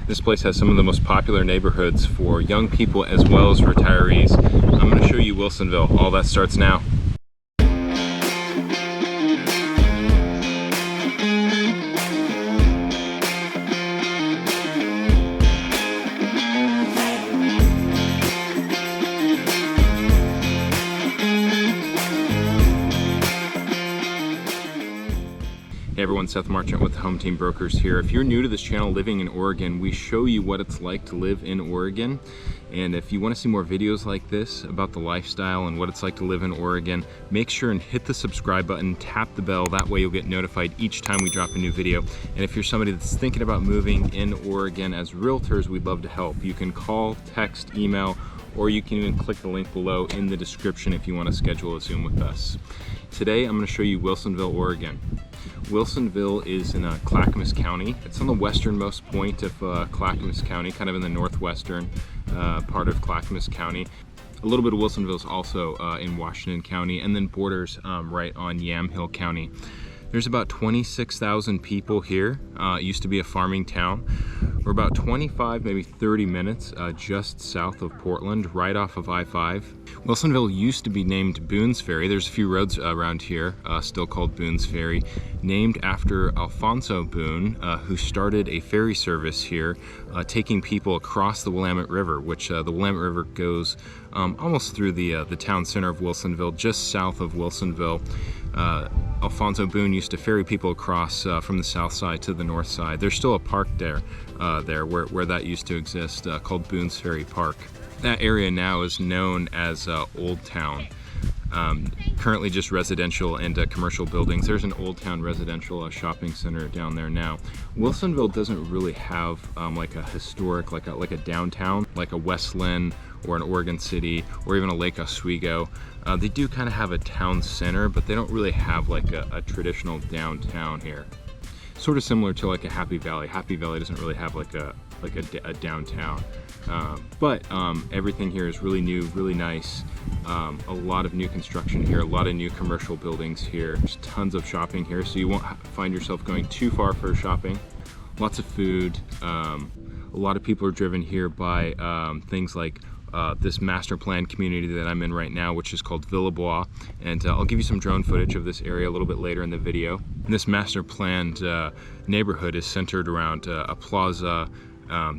This place has some of the most popular neighborhoods for young people as well as retirees. I'm going to show you Wilsonville. All that starts now. Hey everyone, Seth Marchant with Home Team Brokers here. If you're new to this channel, living in Oregon, we show you what it's like to live in Oregon. And if you want to see more videos like this about the lifestyle and what it's like to live in Oregon, make sure and hit the subscribe button, tap the bell. That way you'll get notified each time we drop a new video. And if you're somebody that's thinking about moving in Oregon, as realtors, we'd love to help. You can call, text, email, or you can even click the link below in the description if you want to schedule a Zoom with us. Today, I'm going to show you Wilsonville, Oregon. Wilsonville is in Clackamas County. It's on the westernmost point of Clackamas County, kind of in the northwestern part of Clackamas County. A little bit of Wilsonville is also in Washington County, and then borders right on Yamhill County. There's about 26,000 people here. It used to be a farming town. We're about 25, maybe 30 minutes just south of Portland, right off of I-5. Wilsonville used to be named Boone's Ferry. There's a few roads around here still called Boone's Ferry, named after Alfonso Boone, who started a ferry service here, taking people across the Willamette River, which the Willamette River goes almost through the town center of Wilsonville, just south of Wilsonville. Alfonso Boone used to ferry people across from the south side to the north side. There's still a park there, where that used to exist, called Boone's Ferry Park. That area now is known as Old Town. Currently just residential and commercial buildings. There's an Old Town residential shopping center down there now. Wilsonville doesn't really have like a historic, like a downtown, like a West Linn or an Oregon City or even a Lake Oswego. They do kind of have a town center, but they don't really have like a traditional downtown here. Sort of similar to like a Happy Valley. Happy Valley doesn't really have like a downtown. But everything here is really new, really nice. A lot of new construction here, a lot of new commercial buildings here. There's tons of shopping here, so you won't find yourself going too far for shopping. Lots of food. A lot of people are driven here by things like this master plan community that I'm in right now, which is called Villebois, and I'll give you some drone footage of this area a little bit later in the video. And this master planned neighborhood is centered around a plaza.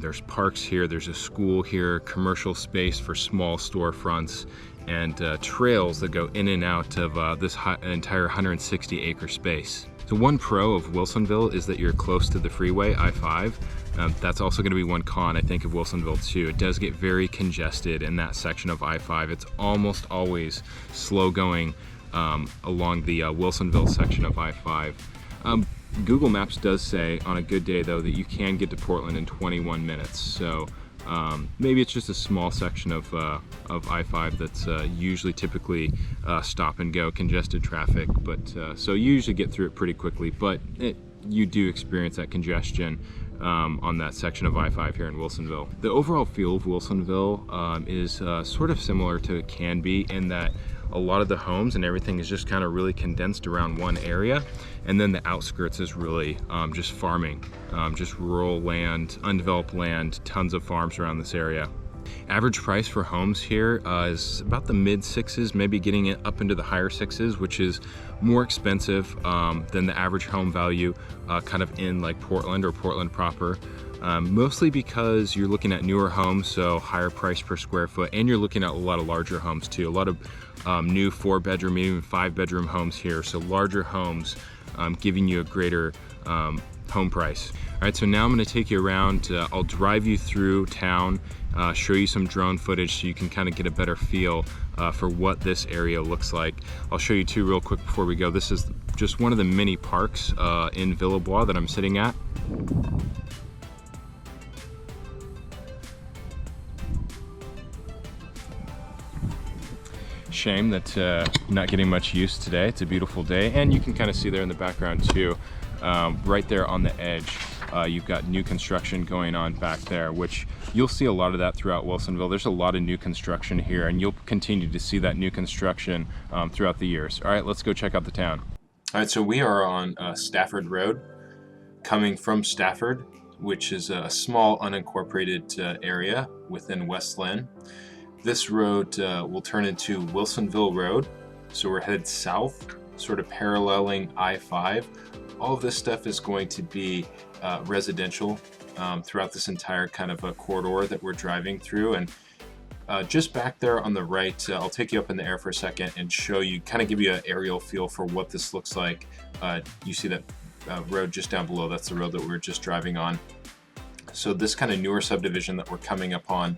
There's parks here, there's a school here, commercial space for small storefronts, and trails that go in and out of this entire 160-acre space. So one pro of Wilsonville is that you're close to the freeway, I-5. That's also going to be one con, I think, of Wilsonville too. It does get very congested in that section of I-5. It's almost always slow going along the Wilsonville section of I-5. Google Maps does say on a good day though that you can get to Portland in 21 minutes. So maybe it's just a small section of I-5 that's usually typically stop and go, congested traffic. But so you usually get through it pretty quickly, but you do experience that congestion on that section of I-5 here in Wilsonville. The overall feel of Wilsonville is sort of similar to it can be, in that a lot of the homes and everything is just kind of really condensed around one area, and then the outskirts is really just farming, just rural land, undeveloped land, tons of farms around this area. Average price for homes here is about the mid sixes, maybe getting it up into the higher sixes, which is more expensive than the average home value kind of in like Portland or Portland proper. Mostly because you're looking at newer homes, so higher price per square foot, and you're looking at a lot of larger homes too. A lot of new 4-bedroom, even 5-bedroom homes here, so larger homes giving you a greater home price. All right, so now I'm going to take you around. I'll drive you through town, show you some drone footage so you can kind of get a better feel for what this area looks like. I'll show you two real quick before we go. This is just one of the many parks in Villebois that I'm sitting at. Shame that not getting much use today. It's a beautiful day, and you can kind of see there in the background too, right there on the edge, you've got new construction going on back there, which you'll see a lot of that throughout Wilsonville. There's a lot of new construction here, and you'll continue to see that new construction throughout the years. All right, let's go check out the town. All right, so we are on Stafford Road, coming from Stafford. which is a small unincorporated area within West Lynn. This road will turn into Wilsonville Road, so we're headed south, sort of paralleling I-5. All of this stuff is going to be residential throughout this entire kind of a corridor that we're driving through. And just back there on the right, I'll take you up in the air for a second and show you, kind of give you an aerial feel for what this looks like. You see that road just down below, that's the road that we were just driving on. So this kind of newer subdivision that we're coming up on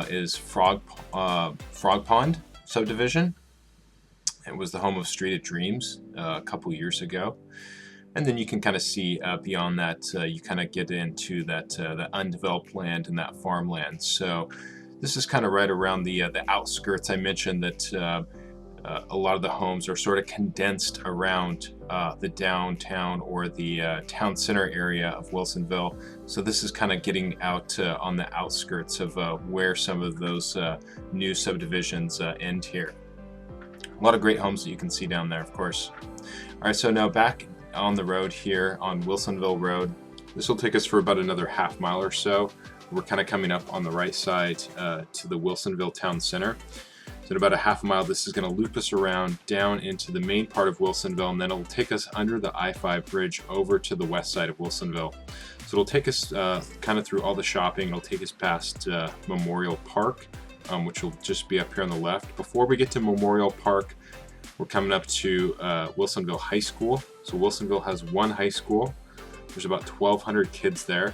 is Frog Pond subdivision. It was the home of Street of Dreams a couple years ago. And then you can kind of see beyond that, you kind of get into that undeveloped land and that farmland. So this is kind of right around the outskirts. I mentioned that a lot of the homes are sort of condensed around the downtown or the town center area of Wilsonville. So this is kind of getting out on the outskirts of where some of those new subdivisions end here. A lot of great homes that you can see down there, of course. All right, so now back on the road here on Wilsonville Road. This will take us for about another half mile or so. We're kind of coming up on the right side to the Wilsonville Town Center. So in about a half mile, this is going to loop us around down into the main part of Wilsonville, and then it'll take us under the I-5 bridge over to the west side of Wilsonville. So it'll take us kind of through all the shopping. It'll take us past Memorial Park, which will just be up here on the left. Before we get to Memorial Park, we're coming up to Wilsonville High School. So Wilsonville has one high school. There's about 1,200 kids there.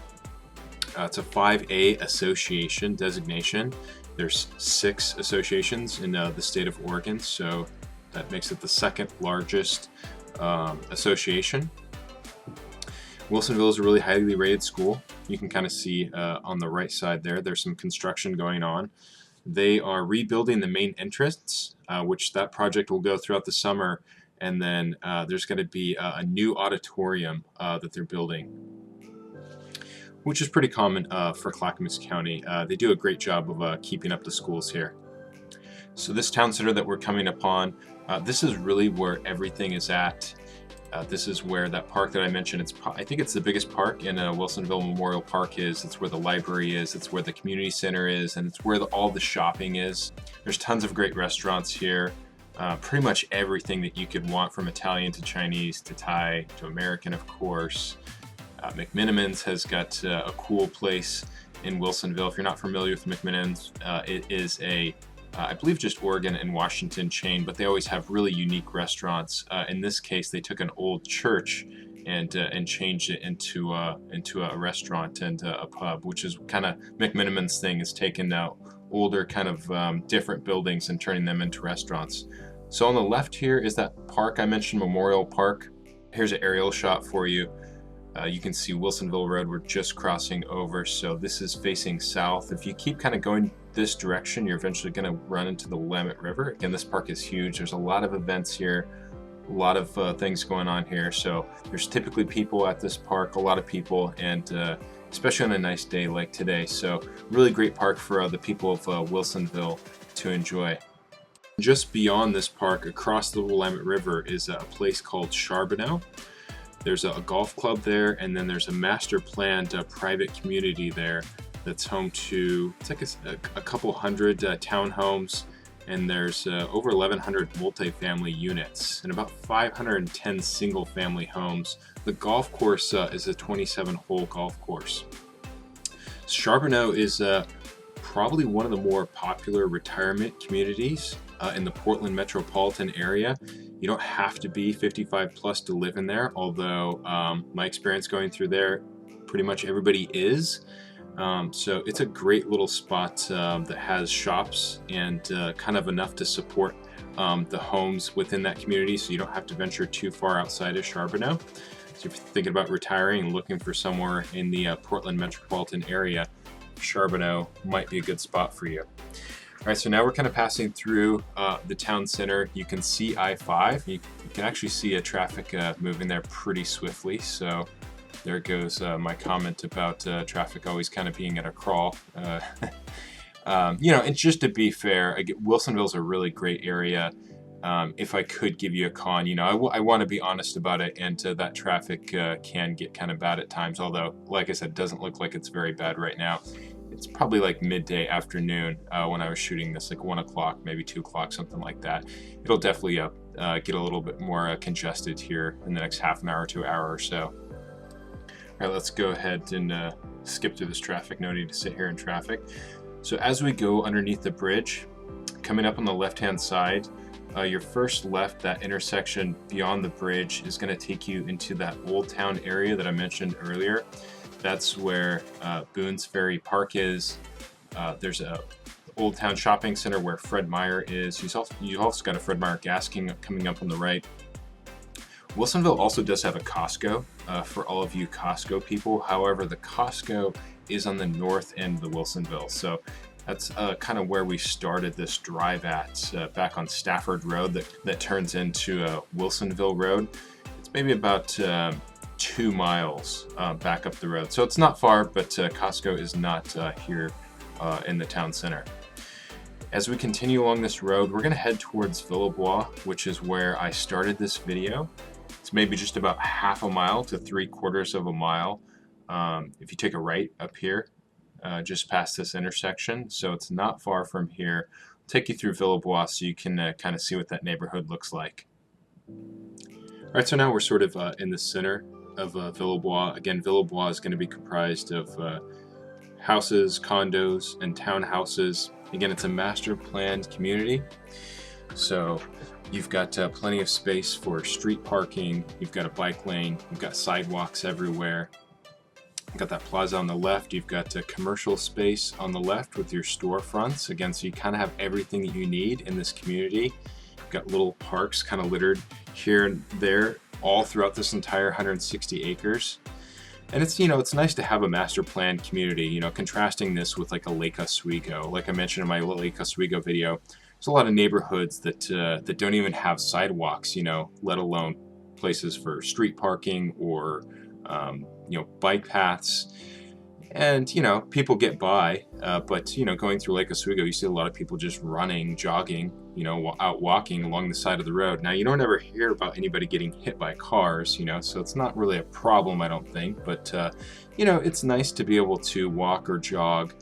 It's a 5A association designation. There's 6 associations in the state of Oregon, so that makes it the second largest association. Wilsonville is a really highly rated school. You can kind of see on the right side there's some construction going on. They are rebuilding the main entrance, which that project will go throughout the summer, and then there's going to be a new auditorium that they're building, which is pretty common for Clackamas County. They do a great job of keeping up the schools here. So this town center that we're coming upon, this is really where everything is at. This is where that park that I mentioned, I think it's the biggest park in Wilsonville Memorial Park is. It's where the library is, it's where the community center is, and it's where all the shopping is. There's tons of great restaurants here. Pretty much everything that you could want, from Italian to Chinese to Thai to American, of course. McMenamins has got a cool place in Wilsonville. If you're not familiar with McMenamins, it is I believe just Oregon and Washington chain, but they always have really unique restaurants. In this case, they took an old church and changed it into a restaurant and a pub, which is kind of McMenamins' thing, is taking older kind of different buildings and turning them into restaurants. So on the left here is that park I mentioned, Memorial Park. Here's an aerial shot for you. You can see Wilsonville Road, we're just crossing over, so this is facing south. If you keep kind of going this direction, you're eventually going to run into the Willamette River. Again, this park is huge. There's a lot of events here, a lot of things going on here. So there's typically people at this park, a lot of people, and especially on a nice day like today. So really great park for the people of Wilsonville to enjoy. Just beyond this park, across the Willamette River, is a place called Charbonneau. There's a golf club there, and then there's a master planned private community there that's home to, it's like a couple hundred townhomes, and there's over 1,100 multifamily units and about 510 single family homes. The golf course is a 27-hole golf course. Charbonneau is probably one of the more popular retirement communities in the Portland metropolitan area. You don't have to be 55 plus to live in there, although my experience going through there, pretty much everybody is. So it's a great little spot that has shops and kind of enough to support the homes within that community, so you don't have to venture too far outside of Charbonneau. So if you're thinking about retiring and looking for somewhere in the Portland metropolitan area, Charbonneau might be a good spot for you. All right, so now we're kind of passing through the town center. You can see I-5. You can actually see traffic moving there pretty swiftly. So there goes my comment about traffic always kind of being at a crawl. You know, and just to be fair, Wilsonville's a really great area. if I could give you a con, you know, I want to be honest about it, and that traffic can get kind of bad at times, although, like I said, it doesn't look like it's very bad right now. It's probably like midday afternoon when I was shooting this, like 1 o'clock, maybe 2 o'clock, something like that. It'll definitely get a little bit more congested here in the next half an hour to hour or so. All right, let's go ahead and skip through this traffic. No need to sit here in traffic. So as we go underneath the bridge, coming up on the left-hand side, your first left, that intersection beyond the bridge, is going to take you into that Old Town area that I mentioned earlier. That's where Boone's Ferry Park is. There's a Old Town Shopping Center where Fred Meyer is. You've also got a Fred Meyer gas coming up on the right. Wilsonville also does have a Costco for all of you Costco people. However, the Costco is on the north end of the Wilsonville. So that's kind of where we started this drive at, back on Stafford Road that turns into Wilsonville Road. It's maybe about 2 miles back up the road. So it's not far, but Costco is not here in the town center. As we continue along this road, we're going to head towards Villebois, which is where I started this video. It's maybe just about half a mile to 3/4 of a mile if you take a right up here, just past this intersection. So it's not far from here. I'll take you through Villebois so you can kind of see what that neighborhood looks like. All right, so now we're sort of in the center of Villebois. Again, Villebois is going to be comprised of houses, condos, and townhouses. Again, it's a master planned community. So you've got plenty of space for street parking. You've got a bike lane. You've got sidewalks everywhere. You've got that plaza on the left. You've got a commercial space on the left with your storefronts. Again, so you kind of have everything that you need in this community. You've got little parks kind of littered here and there all throughout this entire 160 acres. And it's, you know, it's nice to have a master planned community, you know, contrasting this with like a Lake Oswego. Like I mentioned in my Lake Oswego video, there's a lot of neighborhoods that that don't even have sidewalks, you know, let alone places for street parking or, you know, bike paths. And, you know, people get by, but, you know, going through Lake Oswego, you see a lot of people just running, jogging, you know, out walking along the side of the road. Now, you don't ever hear about anybody getting hit by cars, you know, so it's not really a problem, I don't think. But, you know, it's nice to be able to walk or jog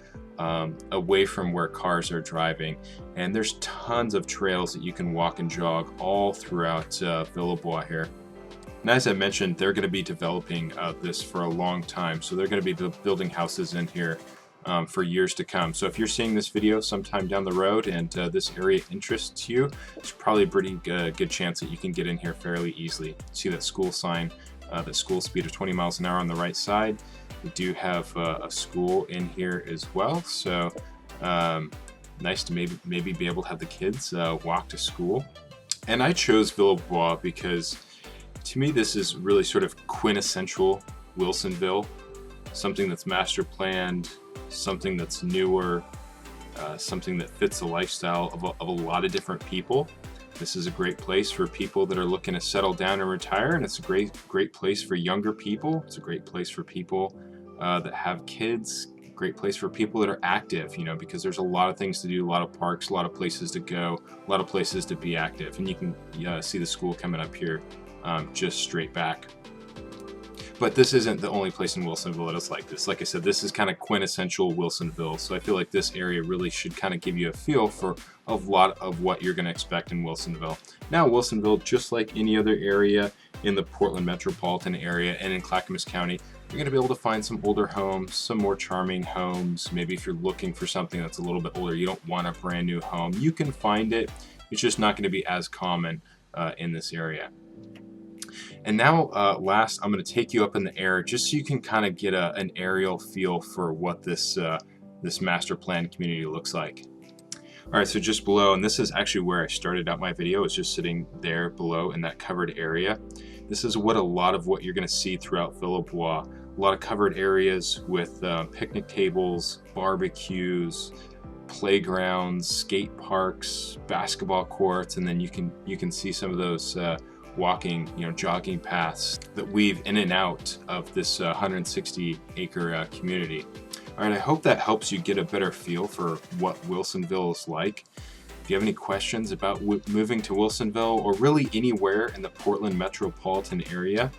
away from where cars are driving. And there's tons of trails that you can walk and jog all throughout Villebois here. And as I mentioned, they're going to be developing this for a long time. So they're going to be building houses in here for years to come. So if you're seeing this video sometime down the road and this area interests you, there's probably a pretty good chance that you can get in here fairly easily. See that school sign, that school speed of 20 miles an hour on the right side. We do have a school in here as well. So nice to maybe be able to have the kids walk to school. And I chose Villebois because to me, this is really sort of quintessential Wilsonville, something that's master planned, something that's newer, something that fits the lifestyle of a lot of different people. This is a great place for people that are looking to settle down and retire, and it's a great place for younger people. It's a great place for people that have kids, great place for people that are active, you know, because there's a lot of things to do, a lot of parks, a lot of places to go, a lot of places to be active. And you can see the school coming up here just straight back. But this isn't the only place in Wilsonville that is like this. Like I said, this is kind of quintessential Wilsonville. So I feel like this area really should kind of give you a feel for a lot of what you're going to expect in Wilsonville. Now, Wilsonville, just like any other area in the Portland metropolitan area and in Clackamas County, you're going to be able to find some older homes, some more charming homes. Maybe if you're looking for something that's a little bit older, you don't want a brand new home, you can find it. It's just not going to be as common in this area. And now last, I'm going to take you up in the air just so you can kind of get an aerial feel for what this master plan community looks like. All right, so just below, and this is actually where I started out my video, is just sitting there below in that covered area. This is what a lot of what you're going to see throughout Villebois. A lot of covered areas with picnic tables, barbecues, playgrounds, skate parks, basketball courts, and then you can see some of those walking, you know, jogging paths that weave in and out of this 160 acre community. All right, I hope that helps you get a better feel for what Wilsonville is like. If you have any questions about moving to Wilsonville or really anywhere in the Portland metropolitan area,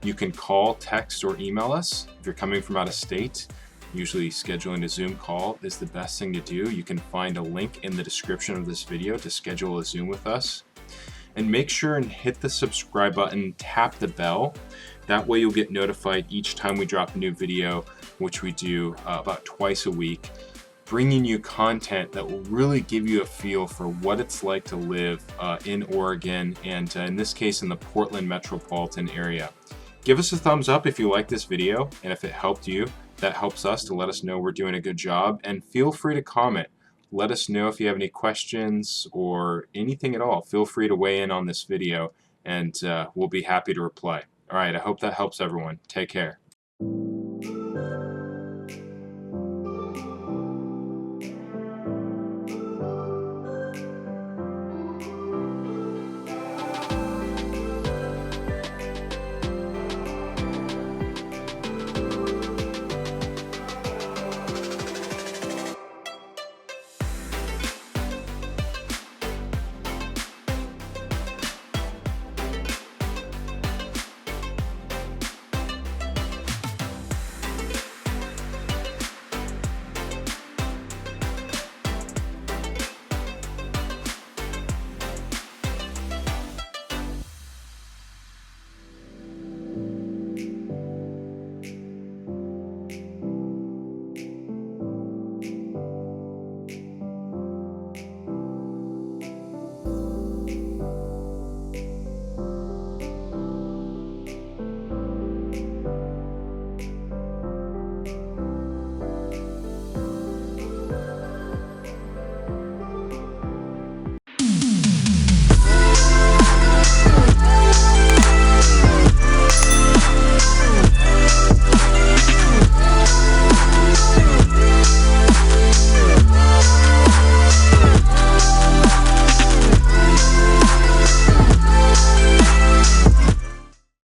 you can call, text, or email us. If you're coming from out of state, usually scheduling a Zoom call is the best thing to do. You can find a link in the description of this video to schedule a Zoom with us. And make sure and hit the subscribe button, tap the bell. That way you'll get notified each time we drop a new video, which we do about twice a week, bringing you content that will really give you a feel for what it's like to live in Oregon, and in this case in the Portland metropolitan area. Give us a thumbs up if you like this video, and if it helped you, that helps us to let us know we're doing a good job. And feel free to comment. Let us know if you have any questions or anything at all. Feel free to weigh in on this video, and we'll be happy to reply. All right, I hope that helps everyone. Take care.